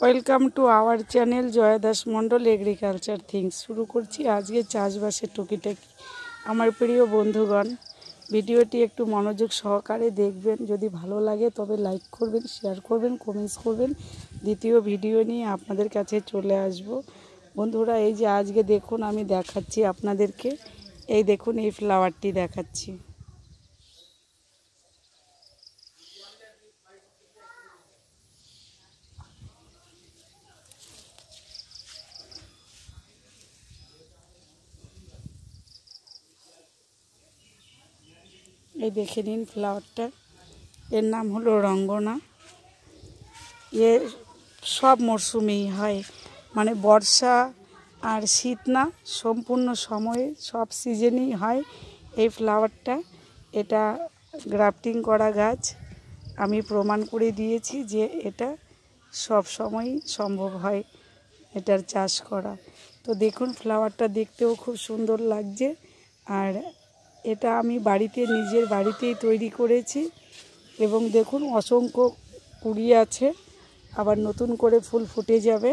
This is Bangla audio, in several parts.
Welcome to our channel Joya Das Mondal agriculture things. শুরু করছি আজকে চাষবাসের টুকিটাকি। আমার প্রিয় বন্ধুগণ, ভিডিওটি একটু মনোযোগ সহকারে দেখবেন। যদি ভালো লাগে তবে লাইক করবেন, শেয়ার করবেন, কমেন্টস করবেন। দ্বিতীয় ভিডিও নিয়ে আপনাদের কাছে চলে আসব। বন্ধুরা, এই যে আজকে দেখুন আমি দেখাচ্ছি আপনাদেরকে, এই দেখুন এই ফ্লাওয়ারটি দেখাচ্ছি। এই দেখে নিন ফ্লাওয়ারটা, এর নাম হলো রঙ্গনা। এ সব মরশুমেই হয়, মানে বর্ষা আর শীত না, সম্পূর্ণ সময়ে সব সিজনেই হয় এই ফ্লাওয়ারটা। এটা গ্রাফটিং করা গাছ। আমি প্রমাণ করে দিয়েছি যে এটা সব সময়ই সম্ভব হয় এটার চাষ করা। তো দেখুন ফ্লাওয়ারটা দেখতেও খুব সুন্দর লাগছে। আর এটা আমি বাড়িতে নিজের বাড়িতেই তৈরি করেছি এবং দেখুন অসংখ্য কুড়ি আছে, আবার নতুন করে ফুল ফুটে যাবে।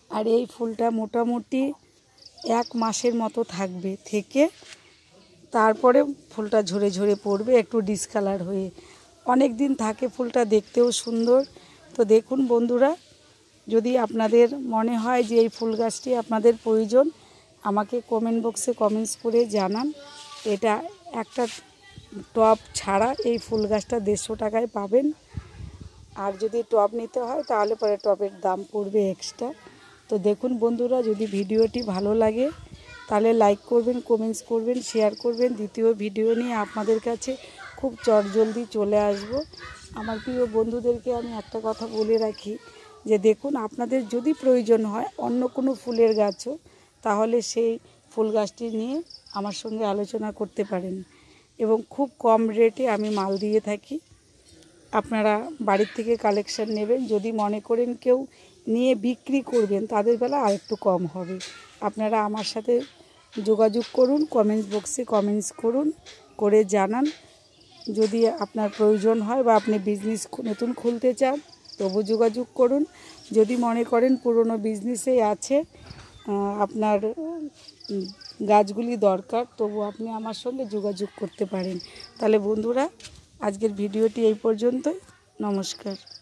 আর এই ফুলটা মোটামুটি 1 মাসের মতো থাকবে, থেকে তারপরে ফুলটা ঝরে ঝরে পড়বে একটু ডিসকালার হয়ে। অনেক দিন থাকে ফুলটা, দেখতেও সুন্দর। তো দেখুন বন্ধুরা, যদি আপনাদের মনে হয় যে এই ফুল গাছটি আপনাদের প্রয়োজন, আমাকে কমেন্ট বক্সে কমেন্টস করে জানান। এটা একটা টব ছাড়া এই ফুল গাছটা 150 টাকায় পাবেন। আর যদি টব নিতে হয় তাহলে পরে টবের দাম পড়বে এক্সট্রা। তো দেখুন বন্ধুরা, যদি ভিডিওটি ভালো লাগে তাহলে লাইক করবেন, কমেন্টস করবেন, শেয়ার করবেন। দ্বিতীয় ভিডিও নিয়ে আপনাদের কাছে খুব চটজলদি চলে আসব। আমার প্রিয় বন্ধুদেরকে আমি একটা কথা বলে রাখি, যে দেখুন আপনাদের যদি প্রয়োজন হয় অন্য কোনো ফুলের গাছও, তাহলে সেই ফুল গাছটি নিয়ে আমার সঙ্গে আলোচনা করতে পারেন এবং খুব কম রেটে আমি মাল দিয়ে থাকি। আপনারা বাড়ির থেকে কালেকশান নেবেন। যদি মনে করেন কেউ নিয়ে বিক্রি করবেন, তাদের বেলা আরেকটু কম হবে। আপনারা আমার সাথে যোগাযোগ করুন, কমেন্টস বক্সে কমেন্টস করুন, করে জানান। যদি আপনার প্রয়োজন হয় বা আপনি বিজনেস নতুন খুলতে চান তবু যোগাযোগ করুন। যদি মনে করেন পুরনো বিজনেসেই আছে, আপনার গাছগুলি দরকার, তবু আপনি আমার সঙ্গে যোগাযোগ করতে পারেন। তাহলে বন্ধুরা, আজকের ভিডিওটি এই পর্যন্তই। নমস্কার।